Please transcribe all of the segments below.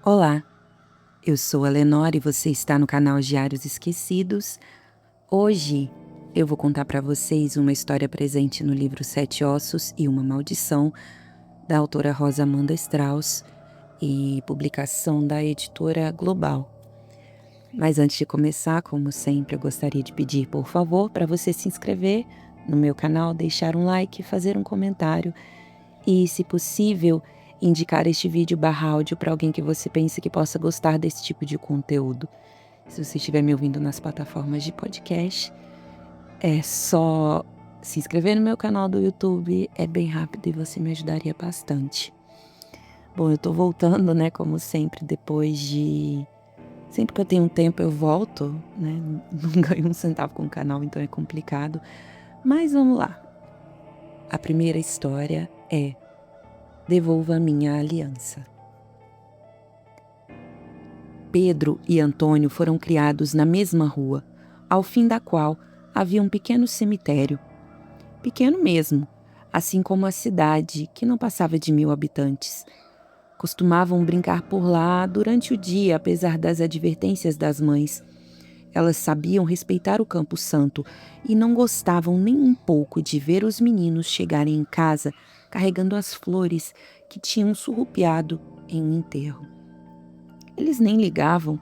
Olá, eu sou a Lenore e você está no canal Diários Esquecidos. Hoje eu vou contar para vocês uma história presente no livro Sete Ossos e uma Maldição, da autora Rosa Amanda Strauss e publicação da editora Global. Mas antes de começar, como sempre, eu gostaria de pedir, por favor, para você se inscrever no meu canal, deixar um like, fazer um comentário e, se possível, indicar este vídeo /áudio para alguém que você pense que possa gostar desse tipo de conteúdo. Se você estiver me ouvindo nas plataformas de podcast, é só se inscrever no meu canal do YouTube, é bem rápido e você me ajudaria bastante. Bom, eu tô voltando, né, como sempre, depois de... Sempre que eu tenho um tempo eu volto, né, não ganho um centavo com o canal, então é complicado. Mas vamos lá. A primeira história é Devolva minha aliança. Pedro e Antônio foram criados na mesma rua, ao fim da qual havia um pequeno cemitério. Pequeno mesmo, assim como a cidade, que não passava de 1000 habitantes. Costumavam brincar por lá durante o dia, apesar das advertências das mães. Elas sabiam respeitar o Campo Santo e não gostavam nem um pouco de ver os meninos chegarem em casa carregando as flores que tinham surrupiado em um enterro. Eles nem ligavam.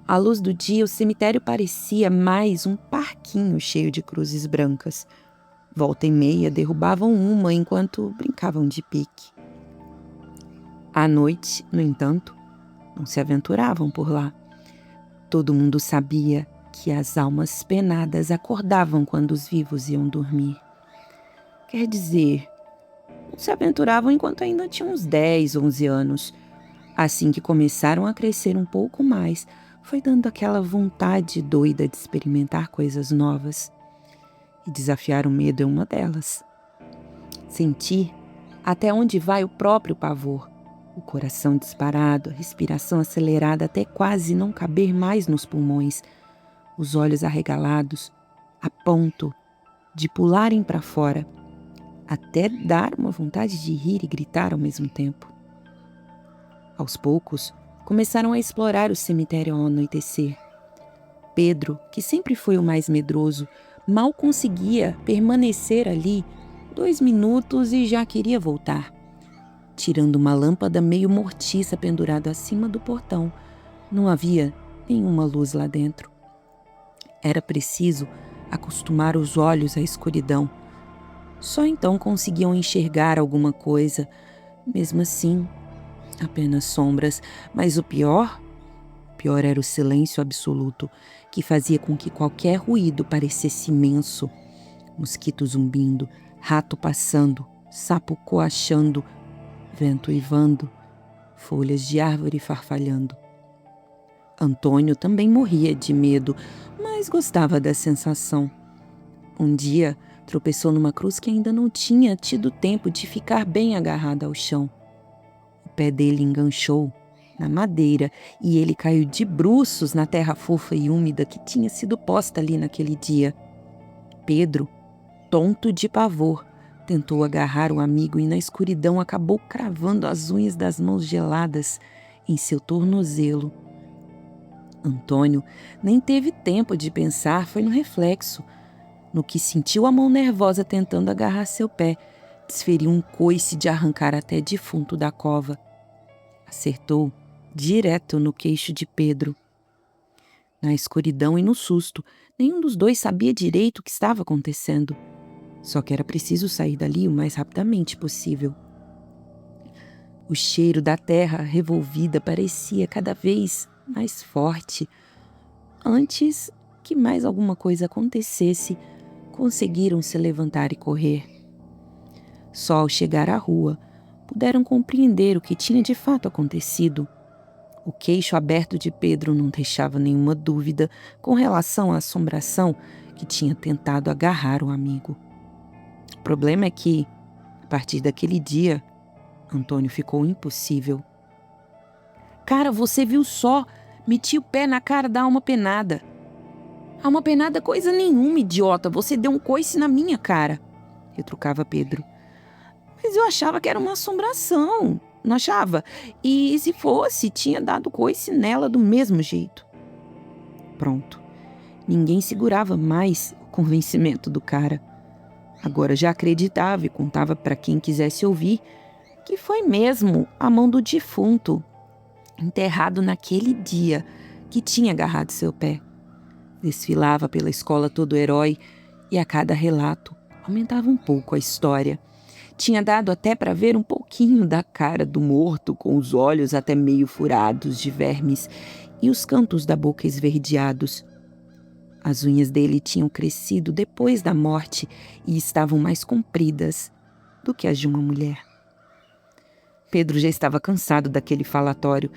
À luz do dia, o cemitério parecia mais um parquinho cheio de cruzes brancas. Volta e meia derrubavam uma enquanto brincavam de pique. À noite, no entanto, não se aventuravam por lá. Todo mundo sabia que as almas penadas acordavam quando os vivos iam dormir. Quer dizer, não se aventuravam enquanto ainda tinham uns 10, 11 anos. Assim que começaram a crescer um pouco mais, foi dando aquela vontade doida de experimentar coisas novas. E desafiar o medo é uma delas. Sentir até onde vai o próprio pavor. O coração disparado, a respiração acelerada até quase não caber mais nos pulmões. Os olhos arregalados, a ponto de pularem para fora, até dar uma vontade de rir e gritar ao mesmo tempo. Aos poucos, começaram a explorar o cemitério ao anoitecer. Pedro, que sempre foi o mais medroso, mal conseguia permanecer ali 2 minutos e já queria voltar. Tirando uma lâmpada meio mortiça pendurada acima do portão, não havia nenhuma luz lá dentro. Era preciso acostumar os olhos à escuridão. Só então conseguiam enxergar alguma coisa. Mesmo assim, apenas sombras. Mas o pior era o silêncio absoluto, que fazia com que qualquer ruído parecesse imenso. Mosquito zumbindo, rato passando, sapo coachando, vento uivando, folhas de árvore farfalhando. Antônio também morria de medo, mas gostava da sensação. Um dia, tropeçou numa cruz que ainda não tinha tido tempo de ficar bem agarrada ao chão. O pé dele enganchou na madeira e ele caiu de bruços na terra fofa e úmida que tinha sido posta ali naquele dia. Pedro, tonto de pavor, tentou agarrar o amigo e na escuridão acabou cravando as unhas das mãos geladas em seu tornozelo. Antônio nem teve tempo de pensar, foi no reflexo. No que sentiu a mão nervosa tentando agarrar seu pé, desferiu um coice de arrancar até defunto da cova. Acertou direto no queixo de Pedro. Na escuridão e no susto, nenhum dos dois sabia direito o que estava acontecendo. Só que era preciso sair dali o mais rapidamente possível. O cheiro da terra revolvida parecia cada vez mais forte. Antes que mais alguma coisa acontecesse, conseguiram se levantar e correr. Só ao chegar à rua, puderam compreender o que tinha de fato acontecido. O queixo aberto de Pedro não deixava nenhuma dúvida com relação à assombração que tinha tentado agarrar o amigo. O problema é que, a partir daquele dia, Antônio ficou impossível. Cara, você viu só? Meti o pé na cara da alma penada. Alma penada coisa nenhuma, idiota. Você deu um coice na minha cara, retrucava Pedro. Mas eu achava que era uma assombração. não achava? E se fosse, tinha dado coice nela do mesmo jeito. Pronto. Ninguém segurava mais o convencimento do cara. Agora já acreditava e contava para quem quisesse ouvir que foi mesmo a mão do defunto, enterrado naquele dia, que tinha agarrado seu pé. Desfilava pela escola todo herói e a cada relato aumentava um pouco a história. Tinha dado até para ver um pouquinho da cara do morto, com os olhos até meio furados de vermes e os cantos da boca esverdeados. As unhas dele tinham crescido depois da morte e estavam mais compridas do que as de uma mulher. Pedro já estava cansado daquele falatório.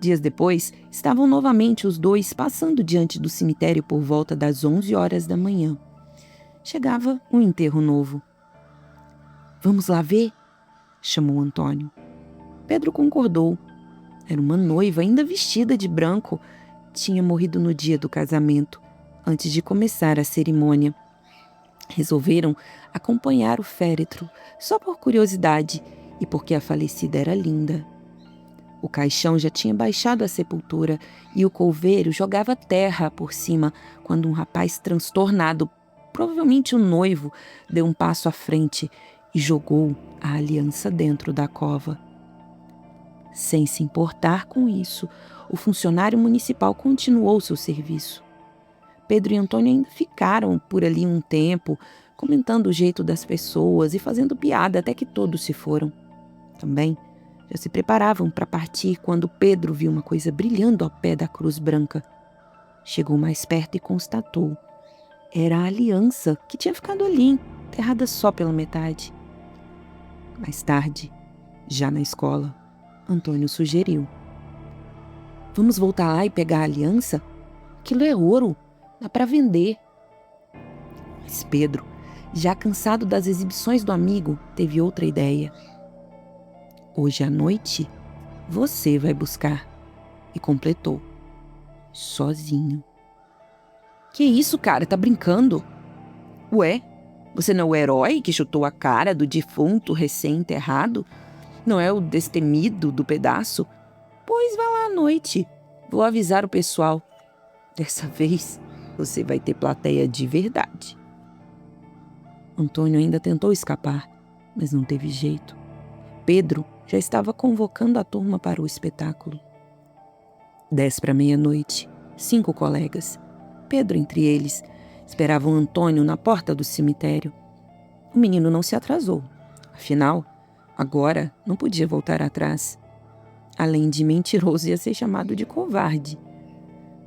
Dias depois, estavam novamente os dois passando diante do cemitério por volta das 11 horas da manhã. Chegava um enterro novo. "Vamos lá ver?" chamou Antônio. Pedro concordou. Era uma noiva ainda vestida de branco. Tinha morrido no dia do casamento, antes de começar a cerimônia. Resolveram acompanhar o féretro, só por curiosidade e porque a falecida era linda. O caixão já tinha baixado à sepultura e o couveiro jogava terra por cima quando um rapaz transtornado, provavelmente o noivo, deu um passo à frente e jogou a aliança dentro da cova. Sem se importar com isso, o funcionário municipal continuou seu serviço. Pedro e Antônio ainda ficaram por ali um tempo, comentando o jeito das pessoas e fazendo piada até que todos se foram. Também já se preparavam para partir quando Pedro viu uma coisa brilhando ao pé da cruz branca. Chegou mais perto e constatou. Era a aliança que tinha ficado ali, enterrada só pela metade. Mais tarde, já na escola, Antônio sugeriu: "Vamos voltar lá e pegar a aliança? Aquilo é ouro, dá para vender." Mas Pedro, já cansado das exibições do amigo, teve outra ideia. "Hoje à noite, você vai buscar." E completou: "Sozinho." "Que isso, cara? Tá brincando?" "Ué, você não é o herói que chutou a cara do defunto recém-enterrado? Não é o destemido do pedaço? Pois vá lá à noite. Vou avisar o pessoal. Dessa vez, você vai ter plateia de verdade." Antônio ainda tentou escapar, mas não teve jeito. Pedro já estava convocando a turma para o espetáculo. 10 para meia-noite, 5 colegas, Pedro entre eles, esperavam Antônio na porta do cemitério. O menino não se atrasou. Afinal, agora não podia voltar atrás. Além de mentiroso, ia ser chamado de covarde.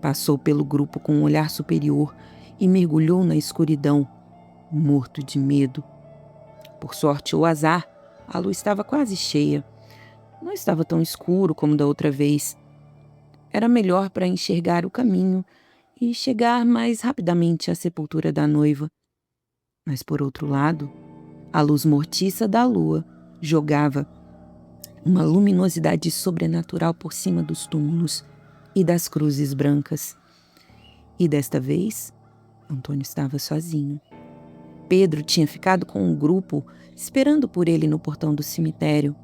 Passou pelo grupo com um olhar superior e mergulhou na escuridão, morto de medo. Por sorte ou azar, a luz estava quase cheia. Não estava tão escuro como da outra vez. Era melhor para enxergar o caminho e chegar mais rapidamente à sepultura da noiva. Mas, por outro lado, a luz mortiça da lua jogava uma luminosidade sobrenatural por cima dos túmulos e das cruzes brancas. E desta vez, Antônio estava sozinho. Pedro tinha ficado com um grupo esperando por ele no portão do cemitério.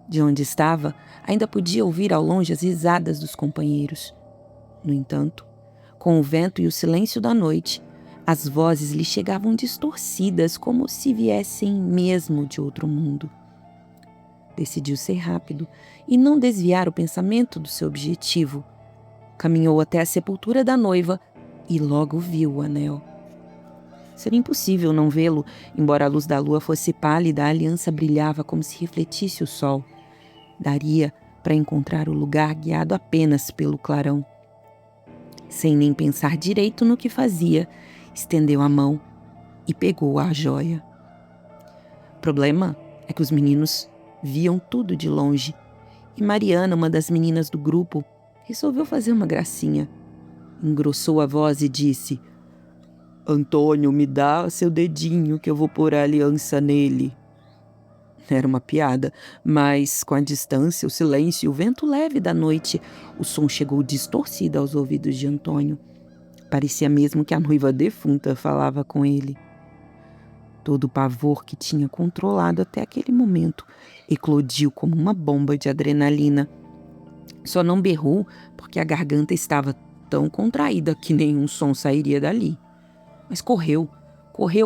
De onde estava, ainda podia ouvir ao longe as risadas dos companheiros. No entanto, com o vento e o silêncio da noite, as vozes lhe chegavam distorcidas, como se viessem mesmo de outro mundo. Decidiu ser rápido e não desviar o pensamento do seu objetivo. Caminhou até a sepultura da noiva e logo viu o anel. Seria impossível não vê-lo, embora a luz da lua fosse pálida, a aliança brilhava como se refletisse o sol. Daria para encontrar o lugar guiado apenas pelo clarão. Sem nem pensar direito no que fazia, estendeu a mão e pegou a joia. O problema é que os meninos viam tudo de longe e Mariana, uma das meninas do grupo, resolveu fazer uma gracinha. Engrossou a voz e disse: "Antônio, me dá seu dedinho que eu vou pôr a aliança nele." Era uma piada, mas com a distância, o silêncio e o vento leve da noite, o som chegou distorcido aos ouvidos de Antônio. Parecia mesmo que a noiva defunta falava com ele. Todo o pavor que tinha controlado até aquele momento eclodiu como uma bomba de adrenalina. Só não berrou porque a garganta estava tão contraída que nenhum som sairia dali. Mas correu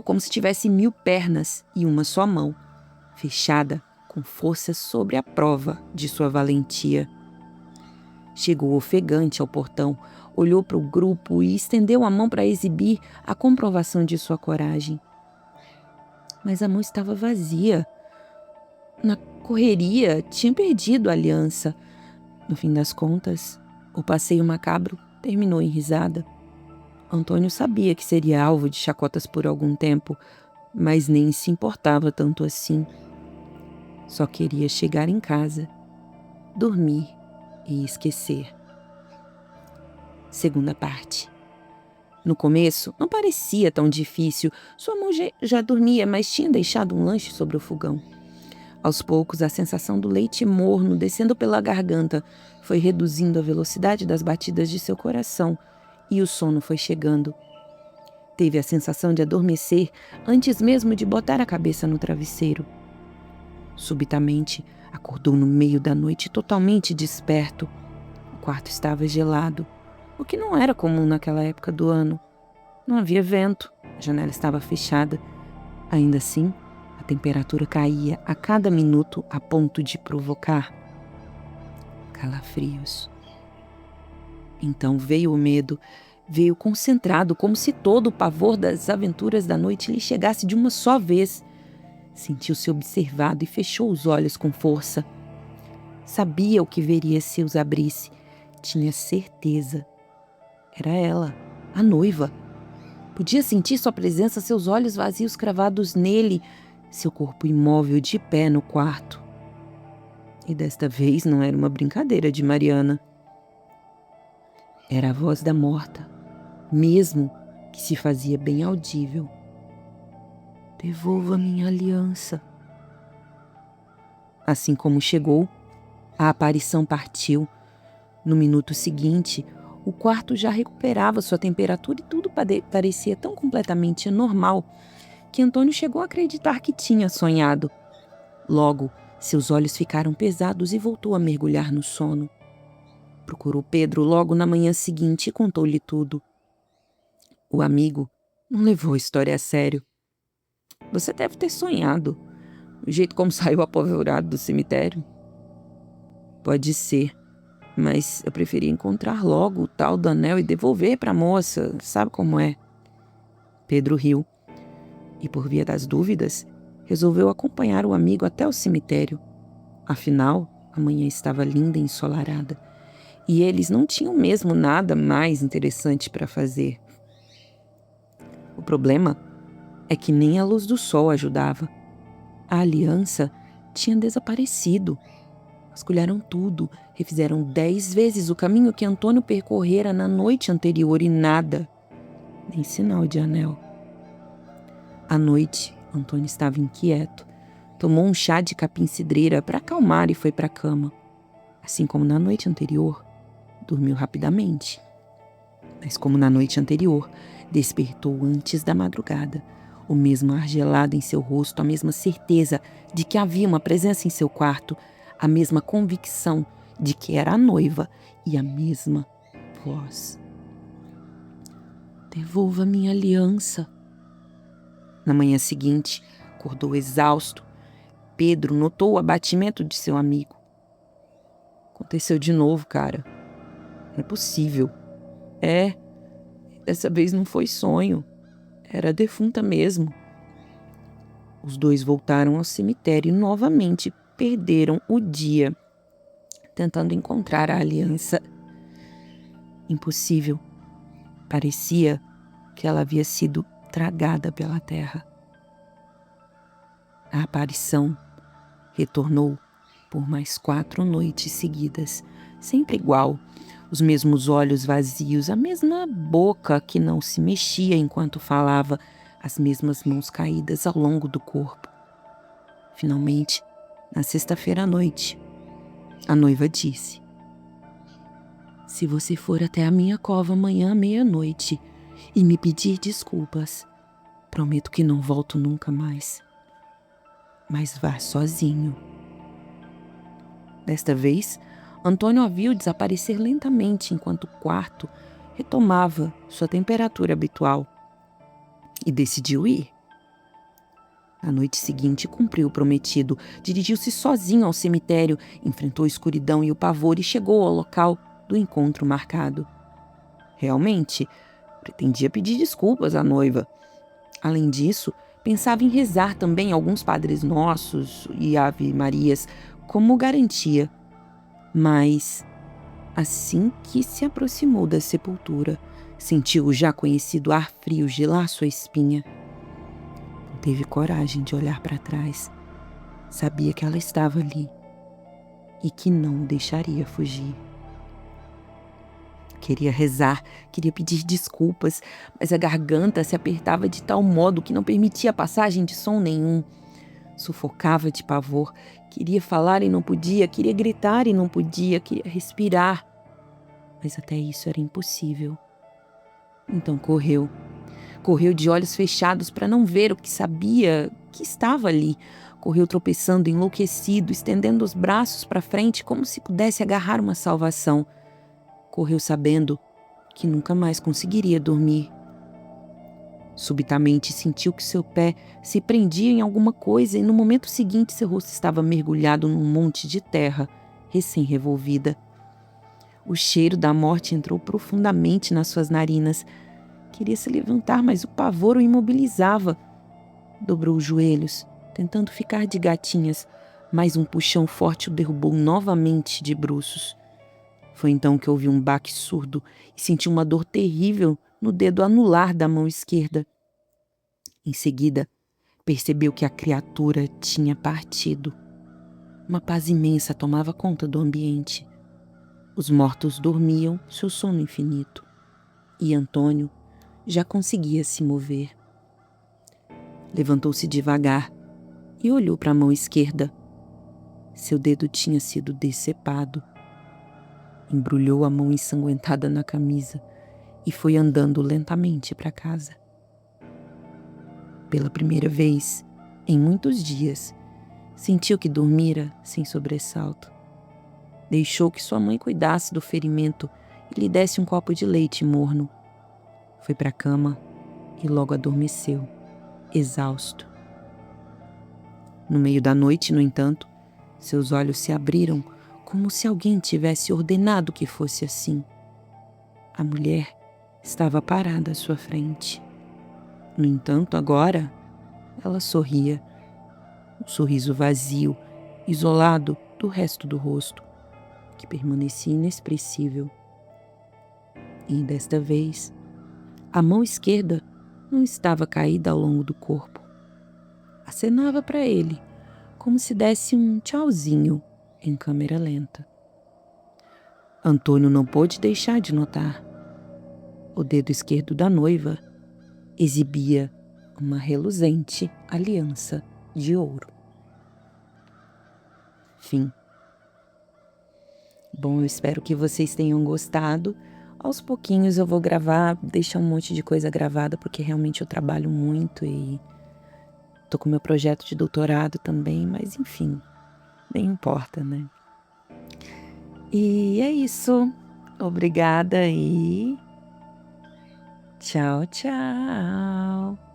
como se tivesse 1000 pernas e uma só mão, fechada com força sobre a prova de sua valentia. Chegou ofegante ao portão, olhou para o grupo e estendeu a mão para exibir a comprovação de sua coragem. Mas a mão estava vazia. Na correria, tinha perdido a aliança. No fim das contas, o passeio macabro terminou em risada. Antônio sabia que seria alvo de chacotas por algum tempo, mas nem se importava tanto assim. Só queria chegar em casa, dormir e esquecer. Segunda parte. No começo, não parecia tão difícil. Sua mão já dormia, mas tinha deixado um lanche sobre o fogão. Aos poucos, a sensação do leite morno descendo pela garganta foi reduzindo a velocidade das batidas de seu coração e o sono foi chegando. Teve a sensação de adormecer antes mesmo de botar a cabeça no travesseiro. Subitamente, acordou no meio da noite totalmente desperto. O quarto estava gelado, o que não era comum naquela época do ano. Não havia vento, a janela estava fechada. Ainda assim, a temperatura caía a cada minuto a ponto de provocar calafrios. Então veio o medo, veio concentrado, como se todo o pavor das aventuras da noite lhe chegasse de uma só vez. Sentiu-se observado e fechou os olhos com força. Sabia o que veria se os abrisse. Tinha certeza. Era ela, a noiva. Podia sentir sua presença, seus olhos vazios cravados nele, seu corpo imóvel de pé no quarto. E desta vez não era uma brincadeira de Mariana. Era a voz da morta, mesmo que se fazia bem audível. Devolva minha aliança. Assim como chegou, a aparição partiu. No minuto seguinte, o quarto já recuperava sua temperatura e tudo parecia tão completamente normal que Antônio chegou a acreditar que tinha sonhado. Logo, seus olhos ficaram pesados e voltou a mergulhar no sono. Procurou Pedro logo na manhã seguinte e contou-lhe tudo. O amigo não levou a história a sério. Você deve ter sonhado, o jeito como saiu apavorado do cemitério. Pode ser, mas eu preferia encontrar logo o tal do anel e devolver para a moça, sabe como é? Pedro riu e, por via das dúvidas, resolveu acompanhar o amigo até o cemitério. Afinal, a manhã estava linda e ensolarada, e eles não tinham mesmo nada mais interessante para fazer. O problema é que nem a luz do sol ajudava. A aliança tinha desaparecido. Vasculharam tudo, refizeram 10 vezes o caminho que Antônio percorrera na noite anterior e nada, nem sinal de anel. À noite, Antônio estava inquieto. Tomou um chá de capim-cidreira para acalmar e foi para a cama. Assim como na noite anterior, dormiu rapidamente. Mas como na noite anterior, despertou antes da madrugada. O mesmo ar gelado em seu rosto, a mesma certeza de que havia uma presença em seu quarto, a mesma convicção de que era a noiva e a mesma voz. Devolva minha aliança. Na manhã seguinte, acordou exausto. Pedro notou o abatimento de seu amigo. Aconteceu de novo, cara. Não é possível. Dessa vez não foi sonho. Era a defunta mesmo. Os dois voltaram ao cemitério e novamente perderam o dia tentando encontrar a aliança. Impossível. Parecia que ela havia sido tragada pela terra. A aparição retornou por mais 4 noites seguidas, sempre igual. Os mesmos olhos vazios, a mesma boca que não se mexia enquanto falava, as mesmas mãos caídas ao longo do corpo. Finalmente, na sexta-feira à noite, a noiva disse: se você for até a minha cova amanhã à meia-noite e me pedir desculpas, Prometo que não volto nunca mais. Mas vá sozinho. Desta vez, Antônio a viu desaparecer lentamente enquanto o quarto retomava sua temperatura habitual e decidiu ir. Na noite seguinte, cumpriu o prometido, dirigiu-se sozinho ao cemitério, enfrentou a escuridão e o pavor e chegou ao local do encontro marcado. Realmente, pretendia pedir desculpas à noiva. Além disso, pensava em rezar também alguns Padres Nossos e Ave Marias como garantia. Mas, assim que se aproximou da sepultura, sentiu o já conhecido ar frio gelar sua espinha. Não teve coragem de olhar para trás. Sabia que ela estava ali e que não o deixaria fugir. Queria rezar, queria pedir desculpas, mas a garganta se apertava de tal modo que não permitia a passagem de som nenhum. Sufocava de pavor, queria falar e não podia, queria gritar e não podia, queria respirar, mas até isso era impossível. Então correu de olhos fechados para não ver o que sabia que estava ali. Correu tropeçando, enlouquecido, estendendo os braços para frente como se pudesse agarrar uma salvação. Correu sabendo que nunca mais conseguiria dormir. Subitamente sentiu que seu pé se prendia em alguma coisa e no momento seguinte seu rosto estava mergulhado num monte de terra, recém-revolvida. O cheiro da morte entrou profundamente nas suas narinas. Queria se levantar, mas o pavor o imobilizava. Dobrou os joelhos, tentando ficar de gatinhas, mas um puxão forte o derrubou novamente de bruços. Foi então que ouviu um baque surdo e sentiu uma dor terrível no dedo anular da mão esquerda. Em seguida, percebeu que a criatura tinha partido. Uma paz imensa tomava conta do ambiente. Os mortos dormiam seu sono infinito. E Antônio já conseguia se mover. Levantou-se devagar e olhou para a mão esquerda. Seu dedo tinha sido decepado. Embrulhou a mão ensanguentada na camisa e foi andando lentamente para casa. Pela primeira vez, em muitos dias, sentiu que dormira sem sobressalto. Deixou que sua mãe cuidasse do ferimento e lhe desse um copo de leite morno. Foi para a cama e logo adormeceu, exausto. No meio da noite, no entanto, seus olhos se abriram como se alguém tivesse ordenado que fosse assim. A mulher estava parada à sua frente. No entanto, agora, ela sorria. Um sorriso vazio, isolado do resto do rosto, que permanecia inexpressível. E desta vez, a mão esquerda não estava caída ao longo do corpo. Acenava para ele, como se desse um tchauzinho em câmera lenta. Antônio não pôde deixar de notar. O dedo esquerdo da noiva exibia uma reluzente aliança de ouro. Fim. Bom, eu espero que vocês tenham gostado. Aos pouquinhos eu vou gravar, deixar um monte de coisa gravada, porque realmente eu trabalho muito e tô com meu projeto de doutorado também, mas enfim, nem importa, né? E é isso. Obrigada e tchau, tchau.